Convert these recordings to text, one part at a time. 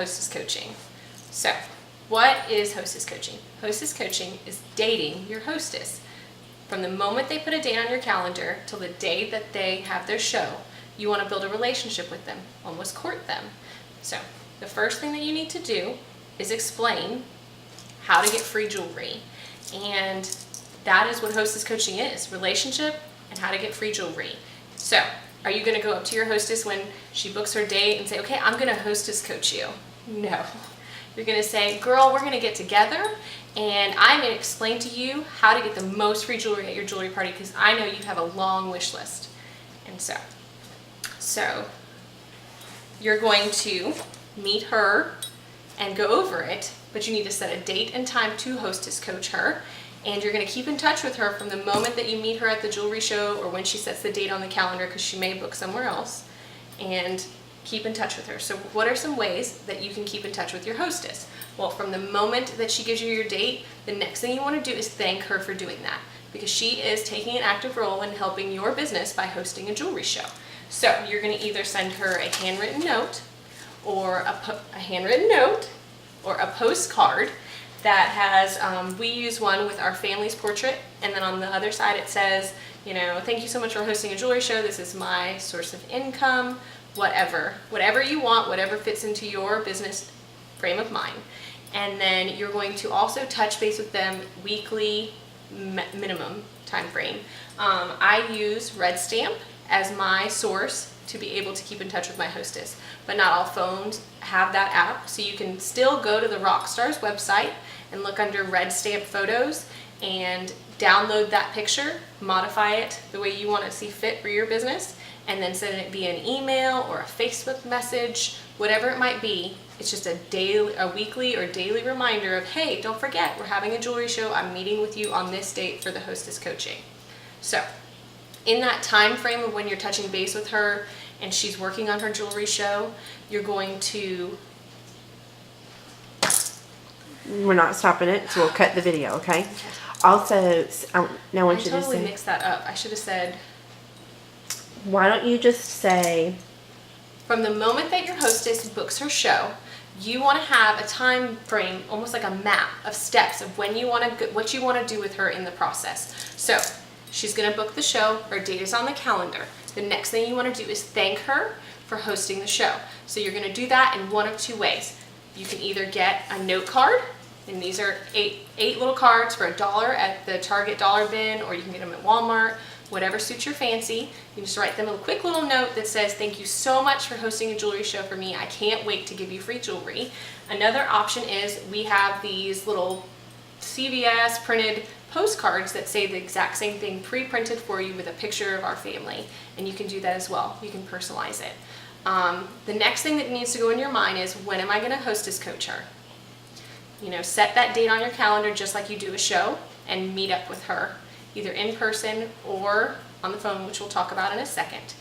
hostess coaching. So, what is hostess coaching? Hostess coaching is dating your hostess. From the moment they put a date on your calendar till the day that they have their show, you want to build a relationship with them, almost court them. So, the first thing that you need to do is explain how to get free jewelry. And that is what hostess coaching is, relationship and how to get free jewelry. So, are you going to go up to your hostess when she books her date and say, okay, I'm going to hostess coach you? No. You're going to say, girl, we're going to get together and I'm going to explain to you how to get the most free jewelry at your jewelry party because I know you have a long wish list. And so you're going to meet her and go over it, but you need to set a date and time to hostess coach her. And you're going to keep in touch with her from the moment that you meet her at the jewelry show or when she sets the date on the calendar because she may book somewhere else. And keep in touch with her. So what are some ways that you can keep in touch with your hostess? Well, from the moment that she gives you your date, the next thing you want to do is thank her for doing that because she is taking an active role in helping your business by hosting a jewelry show. So you're going to either send her a handwritten note or a postcard that has, we use one with our family's portrait, and then on the other side it says, you know, thank you so much for hosting a jewelry show. This is my source of income. Whatever you want, whatever fits into your business frame of mind. And then you're going to also touch base with them weekly minimum time frame. I use Red Stamp as my source to be able to keep in touch with my hostess, but not all phones have that app, so you can still go to the Rockstar's website and look under Red Stamp photos and download that picture, modify it the way you want to see fit for your business, and then send it via an email or a Facebook message, whatever it might be. It's just a weekly or daily reminder of, hey, don't forget, we're having a jewelry show. I'm meeting with you on this date for the hostess coaching. So, in that time frame of when you're touching base with her and she's working on her jewelry show, you're going to... We're not stopping it, so we'll cut the video, okay? Also, now I want you to say... I totally mixed that up. I should have said... Why don't you just say... From the moment that your hostess books her show, you want to have a time frame, almost like a map of steps of when you want to, what you want to do with her in the process. So, she's going to book the show, her date is on the calendar. The next thing you want to do is thank her for hosting the show. So you're going to do that in one of two ways. You can either get a note card, and these are eight little cards for $1 at the Target dollar bin, or you can get them at Walmart, whatever suits your fancy. You just write them a quick little note that says, thank you so much for hosting a jewelry show for me. I can't wait to give you free jewelry. Another option is we have these little CVS printed postcards that say the exact same thing pre-printed for you with a picture of our family, and you can do that as well. You can personalize it. The next thing that needs to go in your mind is, when am I going to hostess coach her? You know, set that date on your calendar just like you do a show and meet up with her, either in person or on the phone, which we'll talk about in a second.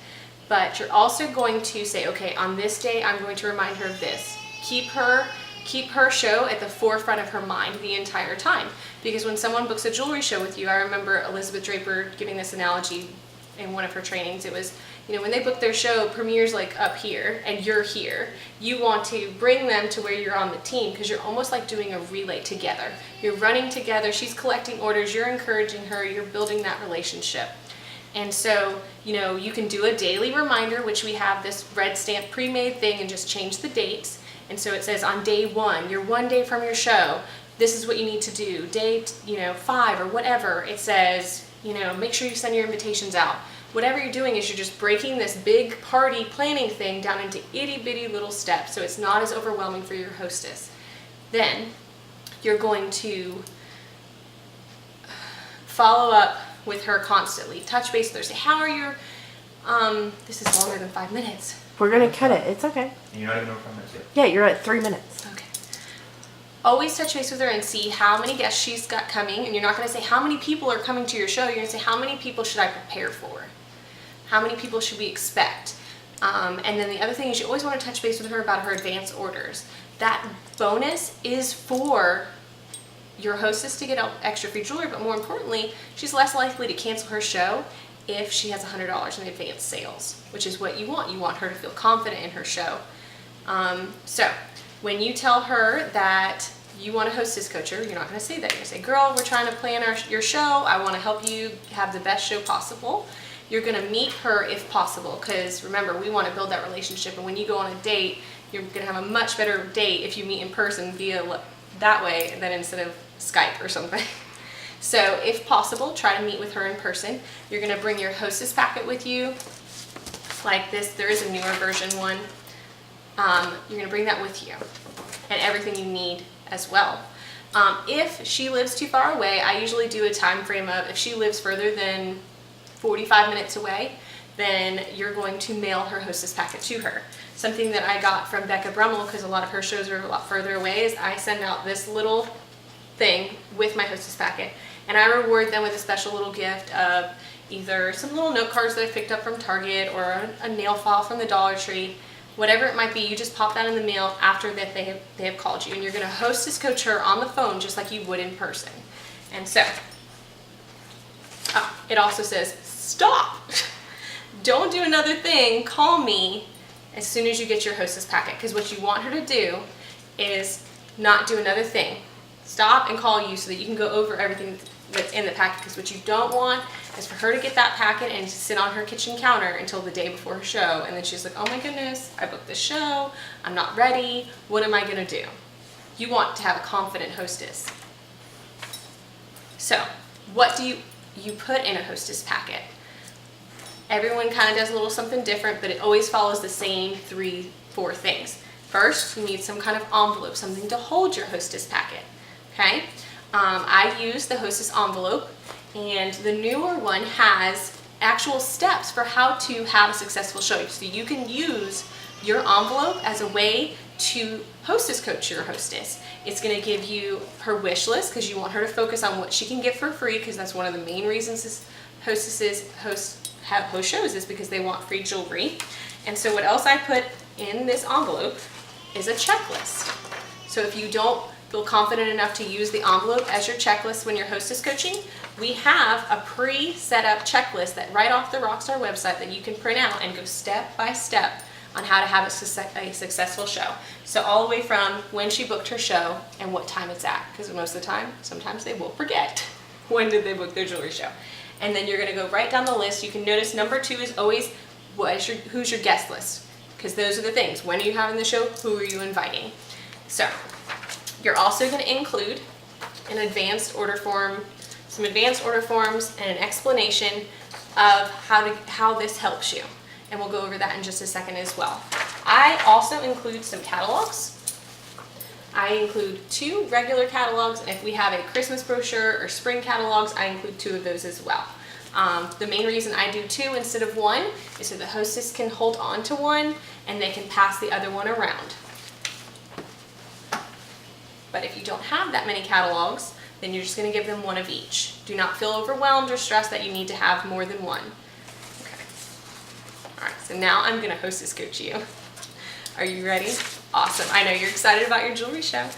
But you're also going to say, okay, on this day I'm going to remind her of this. Keep her show at the forefront of her mind the entire time. Because when someone books a jewelry show with you, I remember Elizabeth Draper giving this analogy in one of her trainings. It was, you know, when they book their show, Premier's like up here and you're here. You want to bring them to where you're on the team because you're almost like doing a relay together. You're running together, she's collecting orders, you're encouraging her, you're building that relationship. And so, you know, you can do a daily reminder, which we have this Red Stamp pre-made thing, and just change the dates. And so it says on day 1, you're 1 day from your show, this is what you need to do. Day, 5 or whatever, it says, make sure you send your invitations out. Whatever you're doing is you're just breaking this big party planning thing down into itty bitty little steps so it's not as overwhelming for your hostess. Then you're going to follow up with her constantly. Touch base with her. Say, how are your, this is longer than 5 minutes. We're going to cut it. It's okay. And you're not even over 5 minutes yet. Yeah, you're at 3 minutes. Okay. Always touch base with her and see how many guests she's got coming. And you're not going to say how many people are coming to your show. You're going to say how many people should I prepare for? How many people should we expect? And then the other thing is you always want to touch base with her about her advance orders. That bonus is for your hostess to get extra free jewelry, but more importantly, she's less likely to cancel her show if she has $100 in advance sales, which is what you want. You want her to feel confident in her show. So when you tell her that you want to hostess coach her, you're not going to say that. You're going to say, girl, we're trying to plan your show. I want to help you have the best show possible. You're going to meet her if possible, because remember, we want to build that relationship. And when you go on a date, you're going to have a much better date if you meet in person via that way than instead of Skype or something. So if possible, try to meet with her in person. You're going to bring your hostess packet with you, like this. There is a newer version one. You're going to bring that with you, and everything you need as well. If she lives too far away, I usually do a time frame of, if she lives further than 45 minutes away, then you're going to mail her hostess packet to her. Something that I got from Becca Brummel, because a lot of her shows are a lot further away, is I send out this little thing with my hostess packet, and I reward them with a special little gift of either some little note cards that I picked up from Target, or a nail file from the Dollar Tree. Whatever it might be, you just pop that in the mail after that they have called you, and you're going to hostess coach her on the phone just like you would in person. And so, it also says, stop! Don't do another thing, call me as soon as you get your hostess packet, because what you want her to do is not do another thing. Stop and call you so that you can go over everything that's in the packet, because what you don't want is for her to get that packet and to sit on her kitchen counter until the day before her show, and then she's like, oh my goodness, I booked this show, I'm not ready, what am I going to do? You want to have a confident hostess. So, what do you put in a hostess packet? Everyone kind of does a little something different, but it always follows the same 3-4 things. First, you need some kind of envelope, something to hold your hostess packet, okay? I use the hostess envelope, and the newer one has actual steps for how to have a successful show. So you can use your envelope as a way to hostess coach your hostess. It's going to give you her wish list, because you want her to focus on what she can get for free, because that's one of the main reasons hostesses have host shows, is because they want free jewelry. And so what else I put in this envelope is a checklist. So if you don't feel confident enough to use the envelope as your checklist when you're hostess coaching, we have a pre-set up checklist that right off the Rockstar website that you can print out and go step by step on how to have a successful show. So all the way from when she booked her show and what time it's at, because most of the time, sometimes they will forget when did they book their jewelry show. And then you're going to go right down the list. You can notice number 2 is always who's your guest list, because those are the things. When are you having the show? Who are you inviting? So you're also going to include an advanced order form, some advanced order forms, and an explanation of how this helps you. And we'll go over that in just a second as well. I also include some catalogs. I include 2 regular catalogs, and if we have a Christmas brochure or spring catalogs, I include 2 of those as well. The main reason I do 2 instead of 1 is so the hostess can hold on to one and they can pass the other one around. But if you don't have that many catalogs, then you're just going to give them 1 of each. Do not feel overwhelmed or stressed that you need to have more than 1. Okay. All right, so now I'm going to hostess coach you. Are you ready? Awesome. I know you're excited about your jewelry show.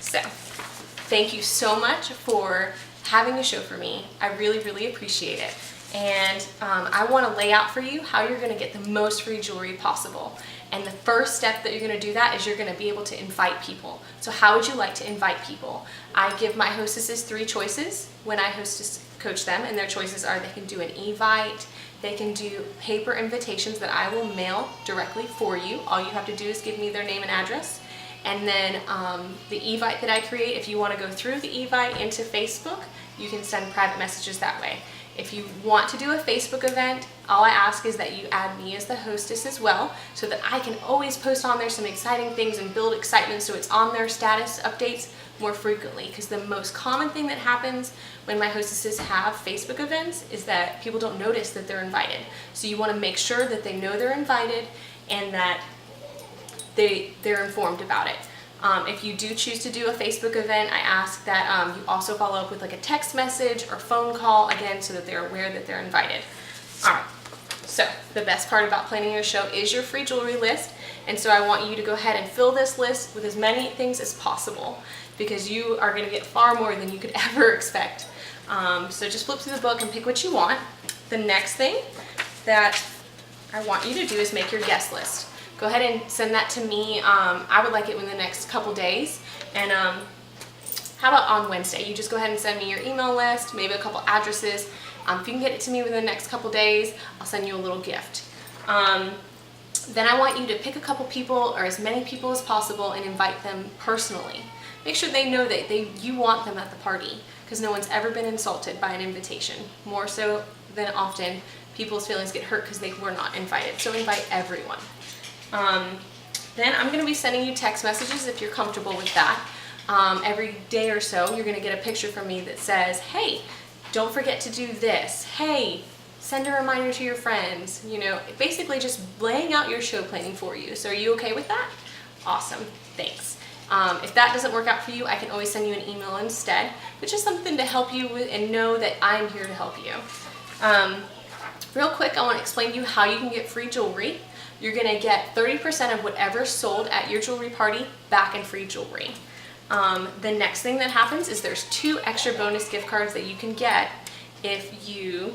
So, thank you so much for having a show for me. I really, really appreciate it. And I want to lay out for you how you're going to get the most free jewelry possible. And the first step that you're going to do that is you're going to be able to invite people. So how would you like to invite people? I give my hostesses 3 choices when I hostess coach them, and their choices are they can do an e-vite, they can do paper invitations that I will mail directly for you. All you have to do is give me their name and address. And then the e-vite that I create, if you want to go through the e-vite into Facebook, you can send private messages that way. If you want to do a Facebook event, all I ask is that you add me as the hostess as well, so that I can always post on there some exciting things and build excitement so it's on their status updates more frequently. Because the most common thing that happens when my hostesses have Facebook events is that people don't notice that they're invited. So you want to make sure that they know they're invited and that they're informed about it. If you do choose to do a Facebook event, I ask that you also follow up with like a text message or phone call, again, so that they're aware that they're invited. All right, so the best part about planning your show is your free jewelry list, and so I want you to go ahead and fill this list with as many things as possible, because you are going to get far more than you could ever expect. So just flip through the book and pick what you want. The next thing that I want you to do is make your guest list. go ahead and send that to me. I would like it within the next couple days. And how about on Wednesday? You just go ahead and send me your email list, maybe a couple addresses. If you can get it to me within the next couple days, I'll send you a little gift. Then I want you to pick a couple people, or as many people as possible, and invite them personally. Make sure they know that you want them at the party, because no one's ever been insulted by an invitation. More so than often, people's feelings get hurt because they were not invited. So invite everyone. Then I'm going to be sending you text messages if you're comfortable with that. Every day or so, you're going to get a picture from me that says, hey, don't forget to do this. Hey, send a reminder to your friends. You know, basically just laying out your show planning for you. So are you okay with that? Awesome. Thanks. If that doesn't work out for you, I can always send you an email instead, but just something to help you with, and know that I'm here to help you. Real quick, I want to explain to you how you can get free jewelry. You're going to get 30% of whatever sold at your jewelry party back in free jewelry. The next thing that happens is there's 2 extra bonus gift cards that you can get if you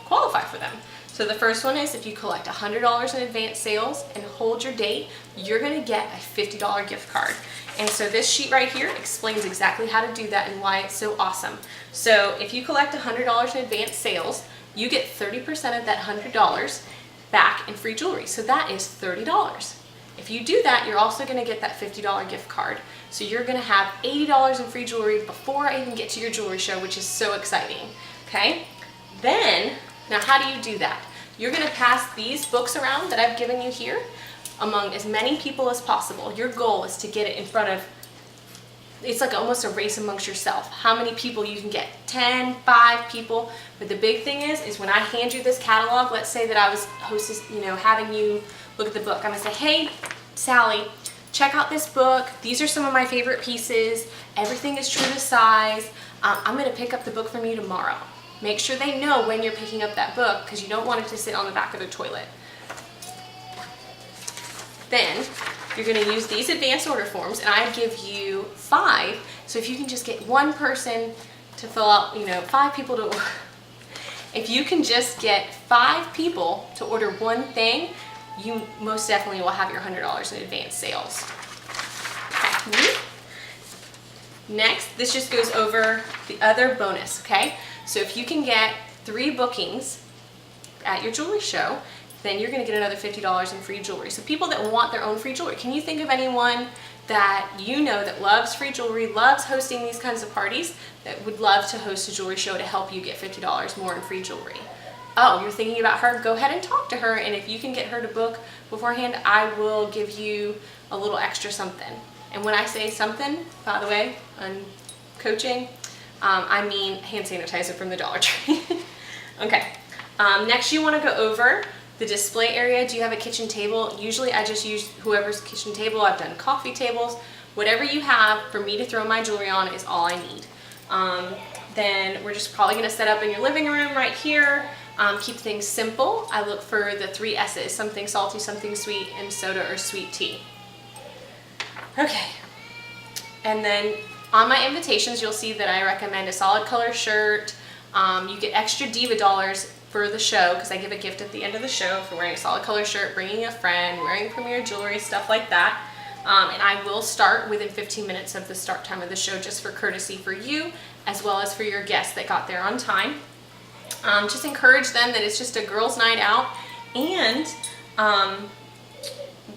qualify for them. So the first one is if you collect $100 in advance sales and hold your date, you're going to get a $50 gift card. And so this sheet right here explains exactly how to do that and why it's so awesome. So if you collect $100 in advance sales, you get 30% of that $100 back in free jewelry. So that is $30. If you do that, you're also going to get that $50 gift card. So you're going to have $80 in free jewelry before I even get to your jewelry show, which is so exciting. Okay? Then, now how do you do that? You're going to pass these books around that I've given you here among as many people as possible. Your goal is to get it in front of, it's like almost a race amongst yourself. How many people you can get? 10, 5 people. But the big thing is when I hand you this catalog, let's say that I was having you look at the book. I'm going to say, hey, Sally, check out this book. These are some of my favorite pieces. Everything is true to size. I'm going to pick up the book from you tomorrow. Make sure they know when you're picking up that book, because you don't want it to sit on the back of the toilet. Then you're going to use these advance order forms, and I give you 5. So if you can just get one person to fill out, 5 people to order. If you can just get 5 people to order one thing, you most definitely will have your $100 in advance sales. Okay. Next, this just goes over the other bonus, okay? So if you can get 3 bookings at your jewelry show, then you're going to get another $50 in free jewelry. So people that want their own free jewelry, can you think of anyone that you know that loves free jewelry, loves hosting these kinds of parties, that would love to host a jewelry show to help you get $50 more in free jewelry? Oh, you're thinking about her? Go ahead and talk to her, and if you can get her to book beforehand, I will give you a little extra something. And when I say something, by the way, on coaching, I mean hand sanitizer from the Dollar Tree. Okay. Next, you want to go over the display area. Do you have a kitchen table? Usually I just use whoever's kitchen table. I've done coffee tables. Whatever you have for me to throw my jewelry on is all I need. Then we're just probably going to set up in your living room right here. Keep things simple. I look for the 3 S's, something salty, something sweet, and soda or sweet tea. Okay. And then on my invitations, you'll see that I recommend a solid color shirt. You get extra diva dollars for the show, because I give a gift at the end of the show for wearing a solid color shirt, bringing a friend, wearing premier jewelry, stuff like that. And I will start within 15 minutes of the start time of the show, just for courtesy for you, as well as for your guests that got there on time. Just encourage them that it's just a girls' night out, and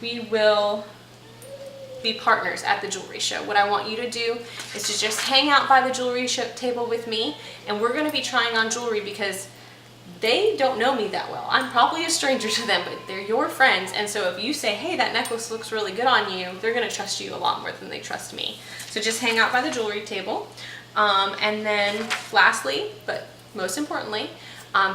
we will be partners at the jewelry show. What I want you to do is to just hang out by the jewelry show table with me, and we're going to be trying on jewelry because they don't know me that well. I'm probably a stranger to them, but they're your friends, and so if you say, hey, that necklace looks really good on you, they're going to trust you a lot more than they trust me. So just hang out by the jewelry table. And then lastly, but most importantly,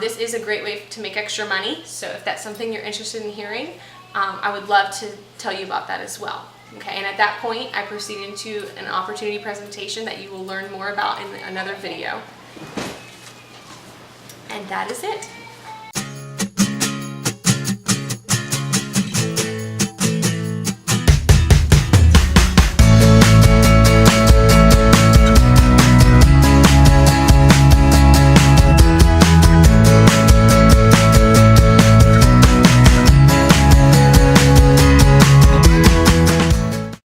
this is a great way to make extra money, so if that's something you're interested in hearing, I would love to tell you about that as well. Okay, and at that point, I proceed into an opportunity presentation that you will learn more about in another video. And that is it.